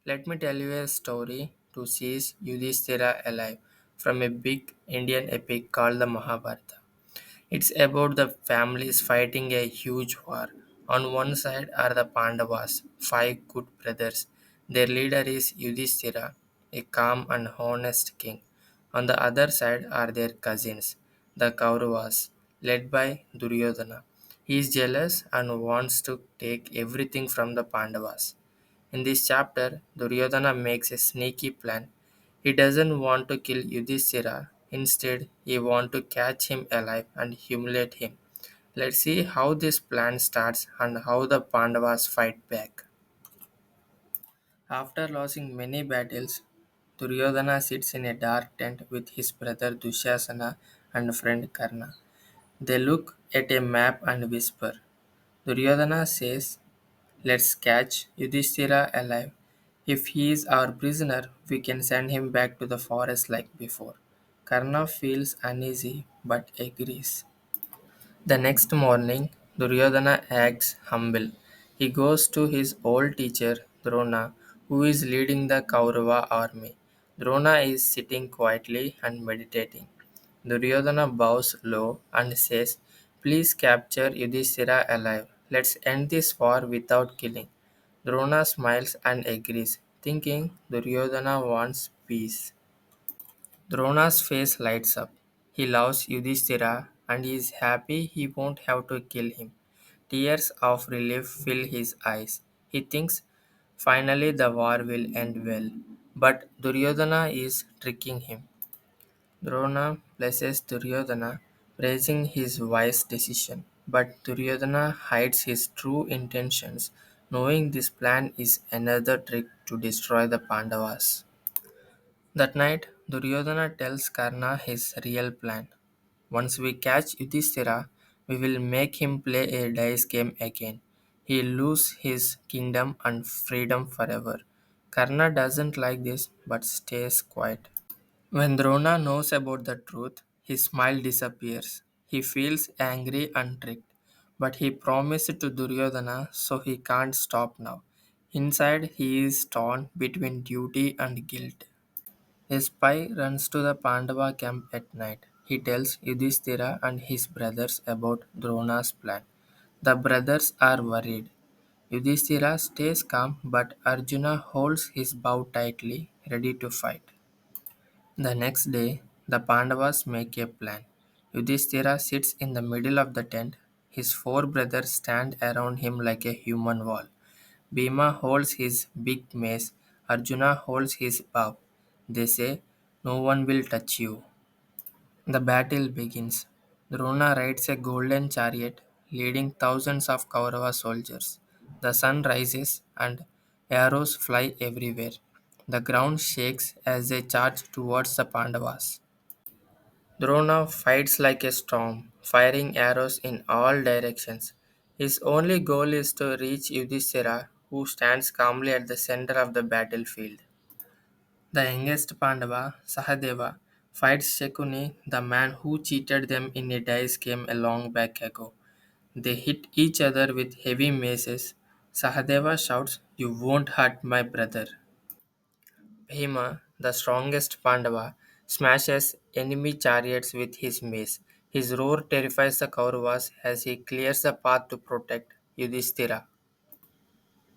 Let me tell you a story to seize Yudhisthira alive from a big Indian epic called the Mahabharata. It's about the families fighting a huge war. On one side are the Pandavas, five good brothers. Their leader is Yudhisthira, a calm and honest king. On the other side are their cousins, the Kauravas, led by Duryodhana. He is jealous and wants to take everything from the Pandavas. In this chapter, Duryodhana makes a sneaky plan. He doesn't want to kill Yudhisthira. Instead, he wants to catch him alive and humiliate him. Let's see how this plan starts and how the Pandavas fight back. After losing many battles, Duryodhana sits in a dark tent with his brother Dushasana and friend Karna. They look at a map and whisper. Duryodhana says, "Let's catch Yudhishthira alive. If he is our prisoner, we can send him back to the forest like before." Karna feels uneasy but agrees. The next morning, Duryodhana acts humble. He goes to his old teacher, Drona, who is leading the Kaurava army. Drona is sitting quietly and meditating. Duryodhana bows low and says, "Please capture Yudhishthira alive. Let's end this war without killing." Drona smiles and agrees, thinking Duryodhana wants peace. Drona's face lights up. He loves Yudhishthira and he is happy he won't have to kill him. Tears of relief fill his eyes. He thinks finally the war will end well. But Duryodhana is tricking him. Drona blesses Duryodhana, praising his wise decision. But Duryodhana hides his true intentions, knowing this plan is another trick to destroy the Pandavas. That night, Duryodhana tells Karna his real plan. Once we catch Yudhishthira, we will make him play a dice game again. He'll lose his kingdom and freedom forever. Karna doesn't like this but stays quiet. When Drona knows about the truth, his smile disappears. He feels angry and tricked, but he promised to Duryodhana so he can't stop now. Inside, he is torn between duty and guilt. A spy runs to the Pandava camp at night. He tells Yudhisthira and his brothers about Drona's plan. The brothers are worried. Yudhisthira stays calm, but Arjuna holds his bow tightly, ready to fight. The next day, the Pandavas make a plan. Yudhisthira sits in the middle of the tent. His four brothers stand around him like a human wall. Bhima holds his big mace. Arjuna holds his bow. They say, "No one will touch you." The battle begins. Drona rides a golden chariot, leading thousands of Kaurava soldiers. The sun rises and arrows fly everywhere. The ground shakes as they charge towards the Pandavas. Drona fights like a storm, firing arrows in all directions. His only goal is to reach Yudhishthira, who stands calmly at the center of the battlefield. The youngest Pandava, Sahadeva, fights Shakuni, the man who cheated them in a dice game a long back ago. They hit each other with heavy maces. Sahadeva shouts, "You won't hurt my brother." Bhima, the strongest Pandava, smashes enemy chariots with his mace. His roar terrifies the Kauravas as he clears the path to protect Yudhishthira.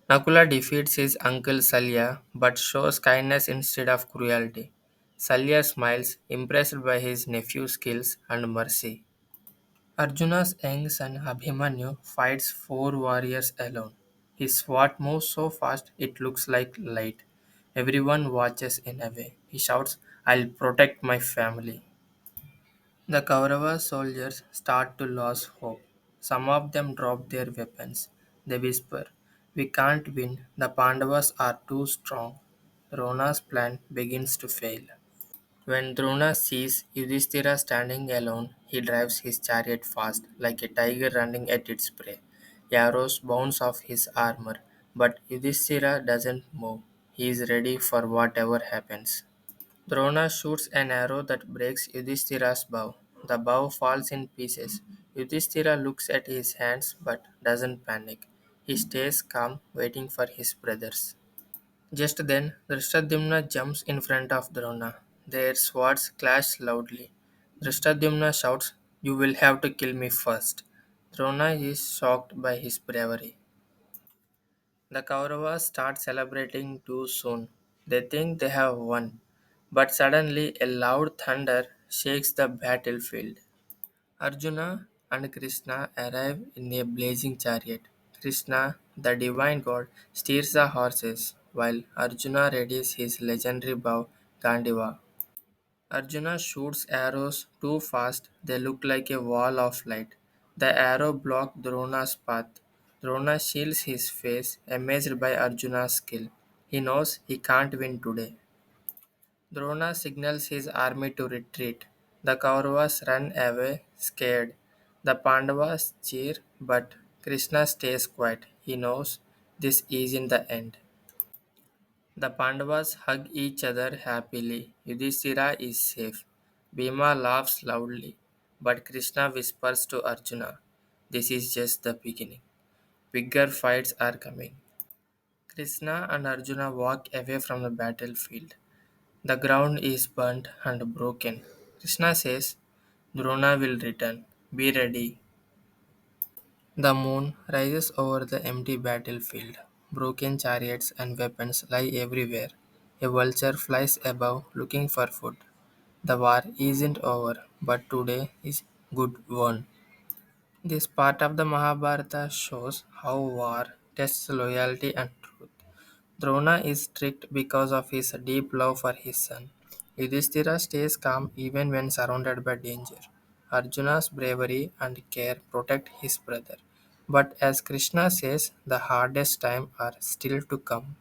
Nakula defeats his uncle Salya but shows kindness instead of cruelty. Salya smiles, impressed by his nephew's skills and mercy. Arjuna's young son Abhimanyu fights four warriors alone. His sword moves so fast it looks like light. Everyone watches in a way. He shouts, "I'll protect my family." The Kaurava soldiers start to lose hope. Some of them drop their weapons. They whisper, "We can't win. The Pandavas are too strong." Drona's plan begins to fail. When Drona sees Yudhishthira standing alone, he drives his chariot fast, like a tiger running at its prey. Arrows bounce off his armor, but Yudhishthira doesn't move. He is ready for whatever happens. Drona shoots an arrow that breaks Yudhishthira's bow. The bow falls in pieces. Yudhishthira looks at his hands but doesn't panic. He stays calm, waiting for his brothers. Just then, Drishtadyumna jumps in front of Drona. Their swords clash loudly. Drishtadyumna shouts, "You will have to kill me first." Drona is shocked by his bravery. The Kauravas start celebrating too soon. They think they have won. But suddenly, a loud thunder shakes the battlefield. Arjuna and Krishna arrive in a blazing chariot. Krishna, the divine god, steers the horses, while Arjuna readies his legendary bow Gandiva. Arjuna shoots arrows too fast, they look like a wall of light. The arrow blocks Drona's path. Drona shields his face, amazed by Arjuna's skill. He knows he can't win today. Drona signals his army to retreat. The Kauravas run away, scared. The Pandavas cheer, but Krishna stays quiet. He knows this isn't the end. The Pandavas hug each other happily. Yudhisthira is safe. Bhima laughs loudly, but Krishna whispers to Arjuna, "This is just the beginning. Bigger fights are coming." Krishna and Arjuna walk away from the battlefield. The ground is burnt and broken. Krishna says, "Drona will return. Be ready." The moon rises over the empty battlefield. Broken chariots and weapons lie everywhere. A vulture flies above looking for food. The war isn't over, but today is good won. This part of the Mahabharata shows how war tests loyalty and truth. Drona is strict because of his deep love for his son. Yudhishthira stays calm even when surrounded by danger. Arjuna's bravery and care protect his brother. But as Krishna says, the hardest times are still to come.